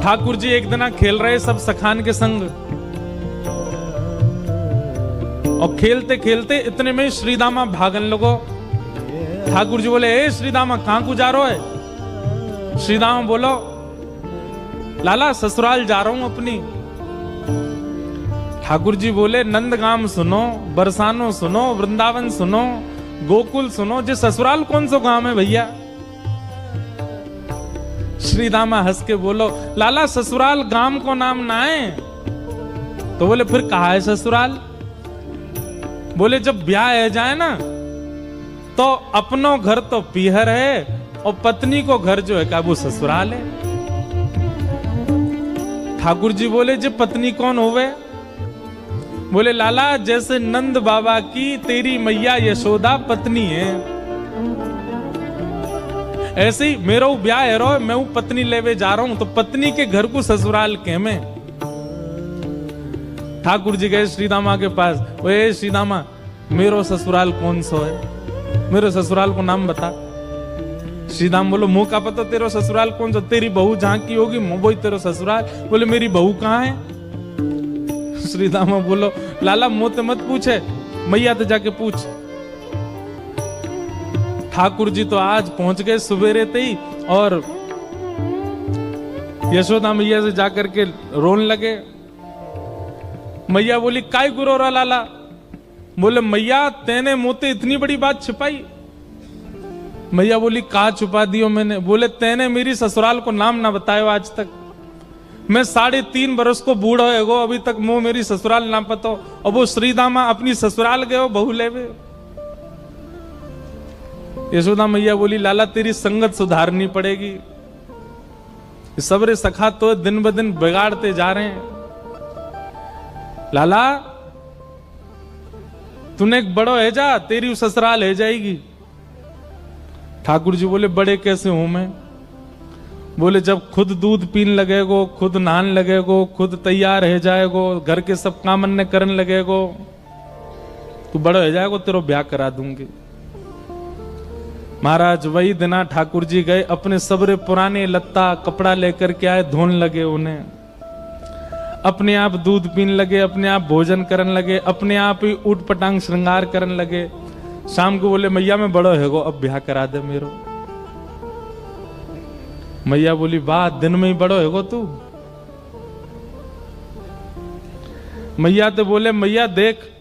ठाकुर जी एक दिन खेल रहे सब सखान के संग, और खेलते खेलते इतने में श्रीदामा भागन लगो। ठाकुर जी बोले, ए श्रीदामा कहां को जा रहे है? श्रीदामा बोलो, लाला ससुराल जा रहा हूं अपनी। ठाकुर जी बोले, नंदगाम सुनो, बरसानो सुनो, वृंदावन सुनो, गोकुल सुनो, जे ससुराल कौन सा गांव है भैया? श्रीदामा हंस के बोलो, लाला ससुराल गांव को नाम ना है। तो बोले, फिर कहा है ससुराल? बोले, जब ब्याह है जाए ना तो अपनो घर तो पीहर है और पत्नी को घर जो है का वो ससुराल है। ठाकुर जी बोले, जे पत्नी कौन होवे? बोले, लाला जैसे नंद बाबा की तेरी मैया यशोदा पत्नी है, ऐसे ही मेरा ब्याह है रो, मैं पत्नी लेवे जा रहा हूं, तो पत्नी के घर को ससुराल के में। ठाकुर जी गए श्रीदामा के पास, ओए श्रीदामा मेरो ससुराल कौन सा है? मेरे ससुराल को नाम बता। श्रीदाम बोलो, मुंह का पता तेरा ससुराल कौन सा? तेरी बहू जहां की होगी वो तेरा ससुराल। बोले, मेरी बहू कहां है? श्रीदामा बोलो, लाला मुंह मत पूछे, मैया तो जाके पूछ। ठाकुर जी तो आज पहुंच गए सुबेरे ते ही, और यशोदा मैया से जाकर के रोने लगे। मैया बोली, काय गुरो रा लाला? बोले, मैया तेने मुझसे इतनी बड़ी बात छिपाई। मैया बोली, कहा छुपा दियो मैंने? बोले, तेने मेरी ससुराल को नाम ना बतायो आज तक। मैं 3.5 बरस को बूढ़ा है अभी तक मो मेरी ससुराल ना पतो, और वो श्रीदामा अपनी ससुराल गए बहू लेवे। यशोदा मैया बोली, लाला तेरी संगत सुधारनी पड़ेगी, सबरे सखा तो दिन ब दिन बिगाड़ते जा रहे हैं। लाला तूने एक बड़ो है जा, तेरी ससुराल है जाएगी। ठाकुर जी बोले, बड़े कैसे हूं मैं? बोले, जब खुद दूध पीन लगेगो, खुद नहान लगेगो, खुद तैयार है जाएगो, घर के सब काम अन्य करने लगेगो, तू बड़ा हो जाएगो, तेरो ब्याह करा दूंगी। महाराज वही दिना ठाकुर जी गए, अपने सबरे पुराने लत्ता कपड़ा लेकर के आए, धोने लगे उन्हें, अपने आप दूध पीने लगे, अपने आप भोजन करने लगे, अपने आप ही ऊट पटांग श्रृंगार करने लगे। शाम को बोले, मैया मैं बड़ो है गो, अब ब्याह करा दे मेरो। मैया बोली, वाह दिन में ही बड़ो है गो तू। मैया तो बोले, मैया देख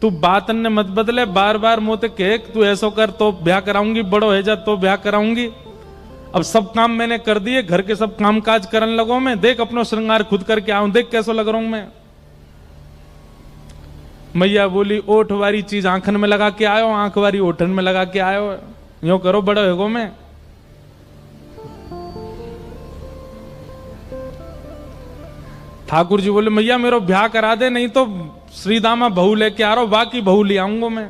तू बात ने मत बदले, बार बार मोते कह तू ऐसा कर तो ब्याह कराऊंगी, बड़ो है जा तो ब्याह कराऊंगी। अब सब काम मैंने कर दिए, घर के सब काम काज करने लगो मैं, देख अपना श्रृंगार खुद करके आऊं, देख कैसा लग रहा हूं मैं। मैया बोली, ओठ वारी चीज आंखन में लगा के आयो, आंख वारी ओठन में लगा के आयो, यो करो बड़ो है गो मैं। ठाकुर जी बोले, मैया मेरा ब्याह करा दे, नहीं तो श्रीदामा बहू लेके आ रहा हूं, बाकी बहू ले आऊंगा मैं,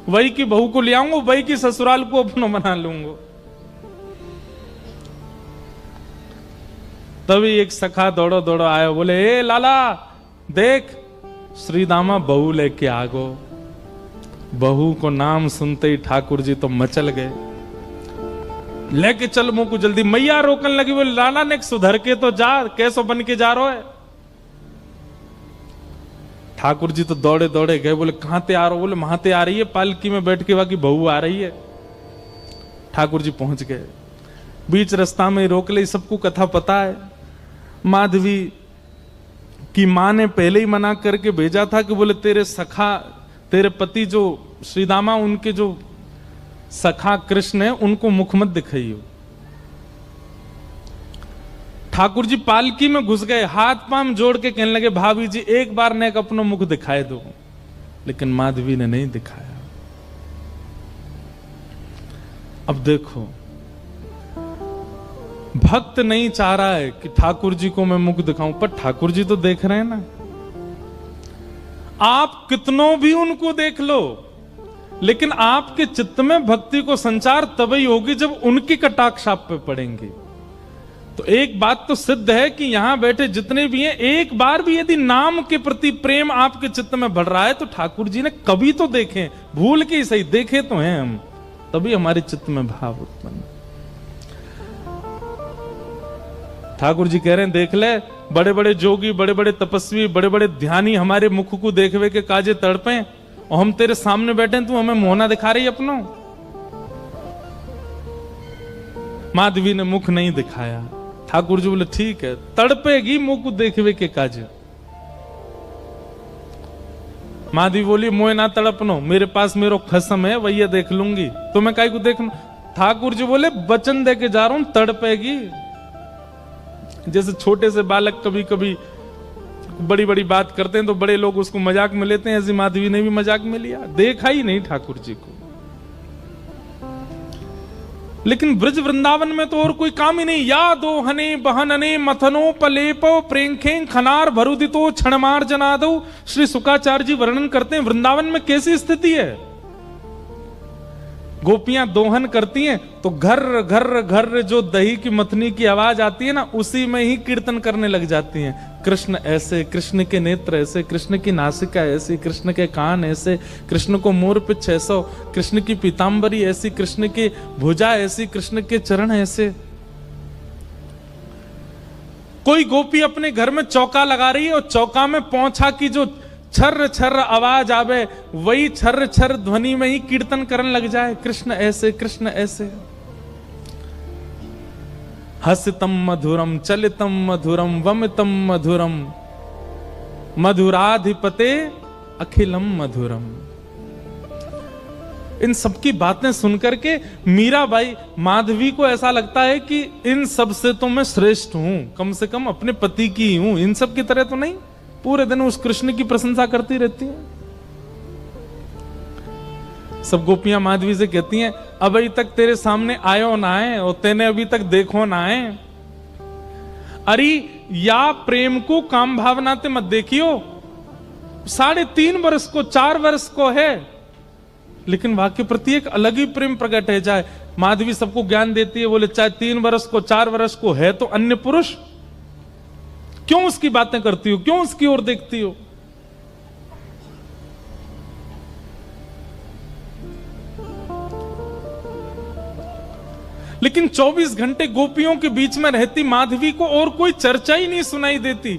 वही की बहू को ले आऊंगा, वही की ससुराल को अपना बना लूंगा। तभी एक सखा दौड़ो दौड़ो आयो, बोले, ए लाला देख श्रीदामा बहू लेके आ गो। बहू को नाम सुनते ही ठाकुर जी तो मचल गए, लेके चल मुंह को जल्दी। मैया रोकने लगी, बोले, लाला ने सुधर के तो जा, कैसो बन के जा रहा है? ठाकुर जी तो दौड़े दौड़े गए, बोले, कहां ते आ रहे हो? बोले, वहां ते आ रही है, पालकी में बैठ के बाकी बहू आ रही है। ठाकुर जी पहुंच गए, बीच रास्ता में रोक ले, सबको कथा पता है। माधवी की मां ने पहले ही मना करके भेजा था कि बोले, तेरे सखा, तेरे पति जो श्रीदामा, उनके जो सखा कृष्ण है, उनको मुख मत दिखाइयो। ठाकुर जी पालकी में घुस गए, हाथ पांव जोड़ के कहने लगे, भाभी जी एक बार ने अपना मुख दिखाए दो, लेकिन माधवी ने नहीं दिखाया। अब देखो, भक्त नहीं चाह रहा है कि ठाकुर जी को मैं मुख दिखाऊं, पर ठाकुर जी तो देख रहे हैं ना। आप कितनों भी उनको देख लो, लेकिन आपके चित्त में भक्ति को संचार तभी होगी जब उनकी कटाक्ष आप पे पड़ेंगे। तो एक बात तो सिद्ध है कि यहां बैठे जितने भी हैं, एक बार भी यदि नाम के प्रति प्रेम आपके चित्त में बढ़ रहा है तो ठाकुर जी ने कभी तो देखे, भूल के ही सही देखे तो हैं हम, तभी हमारे चित्त में भाव उत्पन्न। ठाकुर जी कह रहे हैं देख ले, बड़े बड़े जोगी, बड़े बड़े तपस्वी, बड़े बड़े ध्यानी हमारे मुख को देखवे के काजे तड़पे, और हम तेरे सामने बैठे हैं, तू हमें मोहना दिखा रही अपनो। माधवी ने मुख नहीं दिखाया। ठाकुर जी बोले ठीक है, तड़पेगी मुख को देखवे के काजे। माधवी बोली मोए ना तड़पनो, मेरे पास मेरो खसम है, वही देख लूंगी, तो मैं काहे को देखूं। ठाकुर जी बोले वचन दे के जा रहा हूं, तड़पेगी। जैसे छोटे से बालक कभी कभी बड़ी बड़ी बात करते हैं तो बड़े लोग उसको मजाक में लेते हैं, ऐसी माधवी ने भी मजाक में लिया, देखा ही नहीं ठाकुर जी को। लेकिन ब्रज वृंदावन में तो और कोई काम ही नहीं। या दो हने बहनने मथनो पलेपो प्रेंखे खनार भरुदितो क्षणमार जनादो। श्री शुकाचार्य जी वर्णन करते हैं वृंदावन में कैसी स्थिति है। गोपियां दोहन करती हैं तो घर घर घर जो दही की मथनी की आवाज आती है ना, उसी में ही कीर्तन करने लग जाती हैं। कृष्ण ऐसे, कृष्ण के नेत्र ऐसे, कृष्ण की नासिका ऐसी, कृष्ण के कान ऐसे, कृष्ण को मोर पिछ ऐसा, कृष्ण की पीतांबरी ऐसी, कृष्ण की भुजा ऐसी, कृष्ण के चरण ऐसे। कोई गोपी अपने घर में चौका लगा रही है और चौका में पौंछा की जो छर्र छर्र आवाज आवे, वही छर्र छर्र ध्वनि में ही कीर्तन करने लग जाए, कृष्ण ऐसे, कृष्ण ऐसे। हसितम मधुरम चलितम मधुरम वमितम मधुरम मधुराधिपते अखिलम मधुरम। इन सबकी बातें सुनकर के मीराबाई, माधवी को ऐसा लगता है कि इन सब से तो मैं श्रेष्ठ हूं, कम से कम अपने पति की हूं, इन सब की तरह तो नहीं। पूरे दिन उस कृष्ण की प्रशंसा करती रहती हैं। सब गोपियां माधवी से कहती हैं अभी तक तेरे सामने आयो ना है और तेने अभी तक देखो ना है। अरे या प्रेम को काम भावना ते मत देखियो, 3.5 वर्ष को 4 वर्ष को है, लेकिन वाक्य प्रति एक अलग ही प्रेम प्रकट है जाए। माधवी सबको ज्ञान देती है, बोले चाहे 3 वर्ष को 4 वर्ष को है तो अन्य पुरुष, क्यों उसकी बातें करती हो, क्यों उसकी ओर देखती हो। लेकिन 24 घंटे गोपियों के बीच में रहती माधवी को और कोई चर्चा ही नहीं सुनाई देती।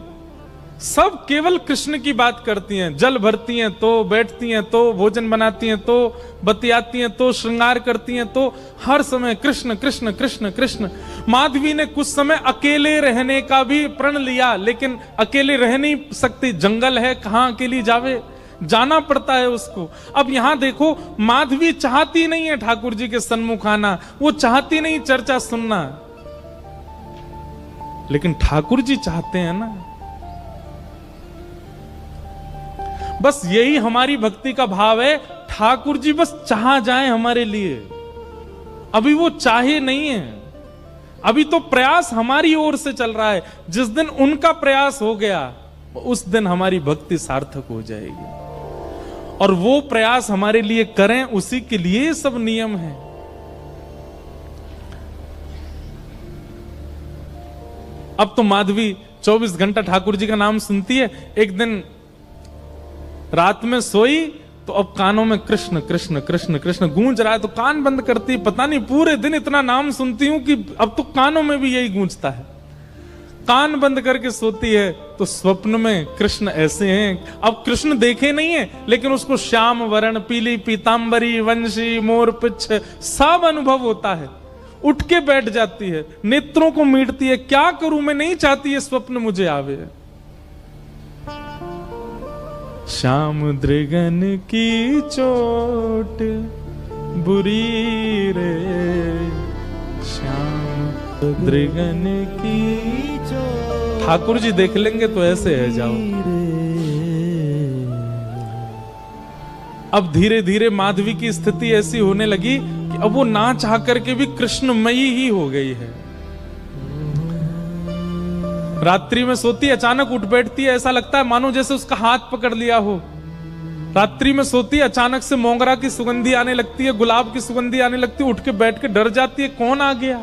सब केवल कृष्ण की बात करती हैं, जल भरती हैं तो बैठती हैं तो भोजन बनाती हैं तो बतियाती हैं तो श्रृंगार करती हैं, तो हर समय कृष्ण कृष्ण कृष्ण कृष्ण। माधवी ने कुछ समय अकेले रहने का भी प्रण लिया, लेकिन अकेले रह नहीं सकती, जंगल है, कहां अकेली जावे, जाना पड़ता है उसको। अब यहां देखो, माधवी चाहती नहीं है ठाकुर जी के सन्मुख आना, वो चाहती नहीं चर्चा सुनना, लेकिन ठाकुर जी चाहते हैं ना। बस यही हमारी भक्ति का भाव है, ठाकुर जी बस चाह जाए हमारे लिए। अभी वो चाहे नहीं है, अभी तो प्रयास हमारी ओर से चल रहा है। जिस दिन उनका प्रयास हो गया उस दिन हमारी भक्ति सार्थक हो जाएगी, और वो प्रयास हमारे लिए करें, उसी के लिए सब नियम है। अब तो माधवी 24 घंटा ठाकुर जी का नाम सुनती है। एक दिन रात में सोई तो अब कानों में कृष्ण कृष्ण कृष्ण कृष्ण गूंज रहा है, तो कान बंद करती, पता नहीं पूरे दिन इतना नाम सुनती हूं कि अब तो कानों में भी यही गूंजता है। कान बंद करके सोती है तो स्वप्न में कृष्ण ऐसे हैं। अब कृष्ण देखे नहीं है, लेकिन उसको श्याम वर्ण, पीली पीतांबरी, वंशी, मोर पिछ सब अनुभव होता है। उठ के बैठ जाती है, नेत्रों को मीटती है, क्या करूं मैं, नहीं चाहती है स्वप्न मुझे आवे। श्याम दृगन की चोट बुरी रे, श्याम दृगन की चोट। ठाकुर जी देख लेंगे तो ऐसे है जाओ। अब धीरे धीरे माधवी की स्थिति ऐसी होने लगी कि अब वो ना चाह करके भी कृष्णमयी ही हो गई है। रात्रि में सोती, अचानक उठ बैठती है, ऐसा लगता है मानो जैसे उसका हाथ पकड़ लिया हो। रात्रि में सोती, अचानक से मोगरा की सुगंधी आने लगती है, गुलाब की सुगंधी आने लगती है, उठ के बैठ के डर जाती है, कौन आ गया।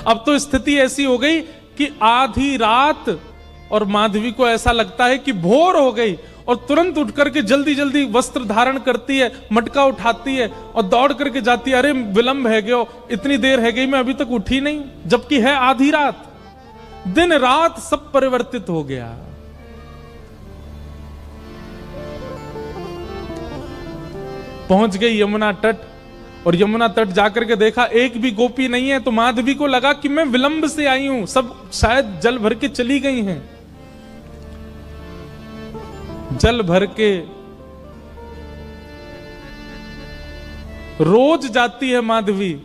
अब तो स्थिति ऐसी हो गई कि आधी रात और माधवी को ऐसा लगता है कि भोर हो गई, और तुरंत उठ करके जल्दी जल्दी वस्त्र धारण करती है, मटका उठाती है और दौड़ करके जाती है। अरे विलंब है गयो, इतनी देर है गई, मैं अभी तक उठी नहीं, जबकि है आधी रात। दिन रात सब परिवर्तित हो गया। पहुंच गई यमुना तट, और यमुना तट जाकर के देखा एक भी गोपी नहीं है। तो माधवी को लगा कि मैं विलंब से आई हूं, सब शायद जल भर के चली गई हैं। जल भर के रोज जाती है माधवी,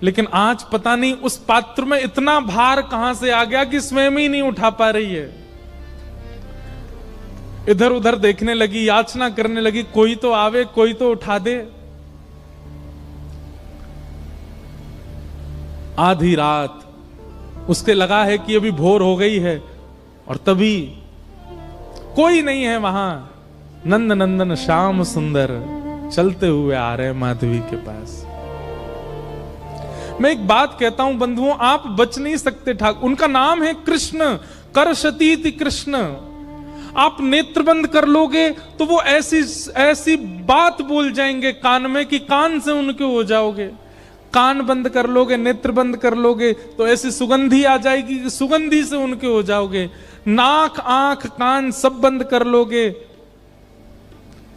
लेकिन आज पता नहीं उस पात्र में इतना भार कहां से आ गया कि स्वयं ही नहीं उठा पा रही है। इधर उधर देखने लगी, याचना करने लगी, कोई तो आवे, कोई तो उठा दे। आधी रात उसके लगा है कि अभी भोर हो गई है, और तभी कोई नहीं है वहां। नंद नंदन श्याम सुंदर चलते हुए आ रहे हैं माधवी के पास। मैं एक बात कहता हूं बंधुओं, आप बच नहीं सकते ठाकुर। उनका नाम है कृष्ण, करशतीति कृष्ण। आप नेत्र बंद कर लोगे तो वो ऐसी बात बोल जाएंगे कान में कि कान से उनके हो जाओगे। कान बंद कर लोगे, नेत्र बंद कर लोगे तो ऐसी सुगंधी आ जाएगी कि सुगंधी से उनके हो जाओगे। नाक, आंख, कान सब बंद कर लोगे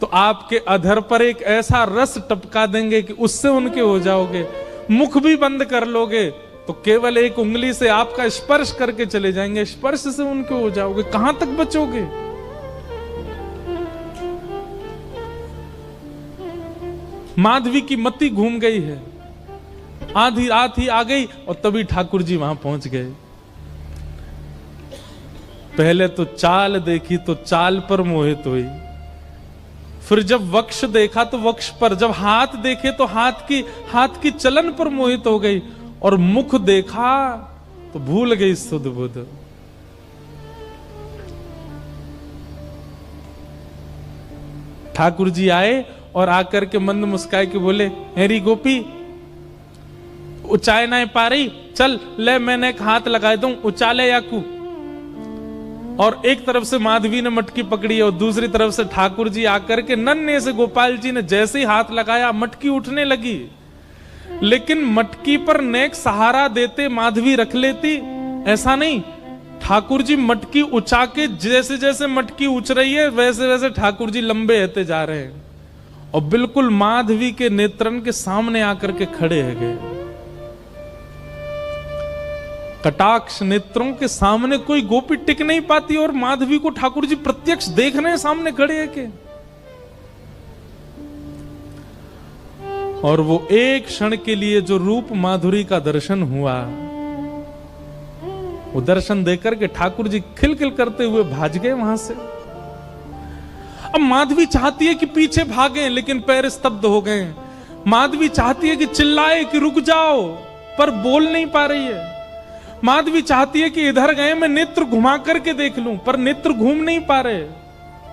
तो आपके अधर पर एक ऐसा रस टपका देंगे कि उससे उनके हो जाओगे। मुख भी बंद कर लोगे तो केवल एक उंगली से आपका स्पर्श करके चले जाएंगे, स्पर्श से उनके हो जाओगे। कहां तक बचोगे? माधवी की मति घूम गई है। आधी रात ही आ गई और तभी ठाकुर जी वहां पहुंच गए। पहले तो चाल देखी तो चाल पर मोहित हुई, फिर जब वक्ष देखा तो वक्ष पर, जब हाथ देखे तो हाथ की चलन पर मोहित हो गई, और मुख देखा तो भूल गई सुध बुध। ठाकुर जी आए और आकर के मंद मुस्काए के बोले, हेरी गोपी उचाए ना पा रही, चल ले मैंने एक हाथ लगाए दूं, उचाले याकू। और एक तरफ से माधवी ने मटकी पकड़ी और दूसरी तरफ से ठाकुर जी आकर के नन्हे से गोपाल जी ने जैसे ही हाथ लगाया मटकी उठने लगी। लेकिन मटकी पर नेक सहारा देते माधवी रख लेती, ऐसा नहीं। ठाकुर जी मटकी उछा के जैसे जैसे मटकी उछ रही है वैसे वैसे ठाकुर जी लंबे होते जा रहे हैं, और बिल्कुल माधवी के नेत्रन के सामने आकर के खड़े है गए। कटाक्ष नेत्रों के सामने कोई गोपी टिक नहीं पाती, और माधवी को ठाकुर जी प्रत्यक्ष देख रहे हैं, सामने खड़े हैं के। और वो एक क्षण के लिए जो रूप माधुरी का दर्शन हुआ, वो दर्शन देकर के ठाकुर जी खिलखिल करते हुए भाग गए वहां से। अब माधवी चाहती है कि पीछे भागें, लेकिन पैर स्तब्ध हो गए। माधवी चाहती है कि चिल्लाए कि रुक जाओ, पर बोल नहीं पा रही है। माधवी चाहती है कि इधर गए मैं नेत्र घुमा करके देख लूं, पर नेत्र घूम नहीं पा रहे।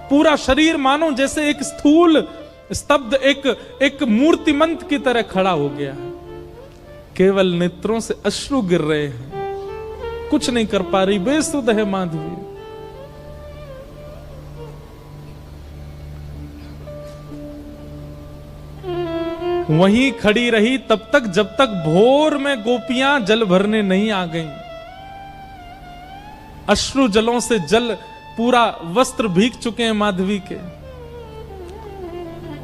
पूरा शरीर मानो जैसे एक स्थूल स्तब्ध एक मूर्तिमंत की तरह खड़ा हो गया है। केवल नेत्रों से अश्रु गिर रहे हैं, कुछ नहीं कर पा रही, बेसुध है माधवी। वहीं खड़ी रही तब तक जब तक भोर में गोपियां जल भरने नहीं आ गईं। अश्रु जलों से जल पूरा वस्त्र भीग चुके हैं माधवी के।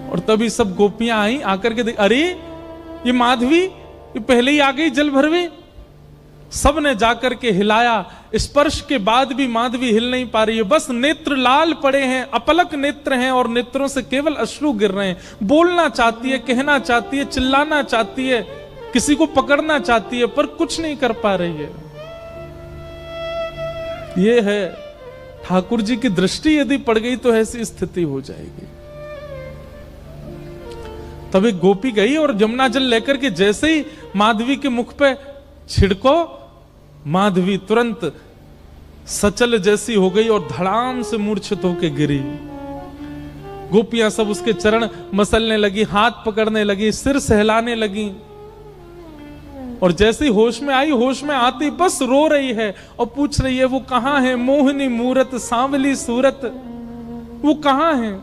और तभी सब गोपियां आई, आकर के देख, अरे ये माधवी ये पहले ही आ गई जल भरवे। सब ने जाकर के हिलाया, स्पर्श के बाद भी माधवी हिल नहीं पा रही है। बस नेत्र लाल पड़े हैं, अपलक नेत्र हैं, और नेत्रों से केवल अश्रु गिर रहे हैं। बोलना चाहती है, कहना चाहती है, चिल्लाना चाहती है, किसी को पकड़ना चाहती है, पर कुछ नहीं कर पा रही है। ये है ठाकुर जी की दृष्टि यदि पड़ गई तो ऐसी स्थिति हो जाएगी। तभी गोपी गई और यमुना जल लेकर के जैसे ही माधवी के मुख पे छिड़को, माधवी तुरंत सचल जैसी हो गई और धड़ाम से मूर्छित होकर गिरी। गोपियां सब उसके चरण मसलने लगी, हाथ पकड़ने लगी, सिर सहलाने लगी। और जैसे ही होश में आई, होश में आती बस रो रही है और पूछ रही है वो कहां है, मोहिनी मूरत सांवली सूरत, वो कहां है?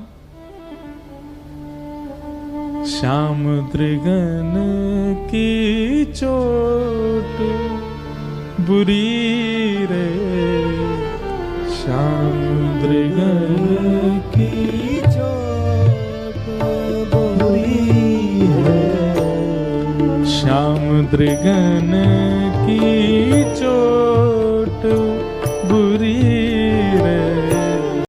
श्याम दृगन की चोट बुरी रे, श्याम दृगन की चोट बुरी है, श्याम दृगन की चोट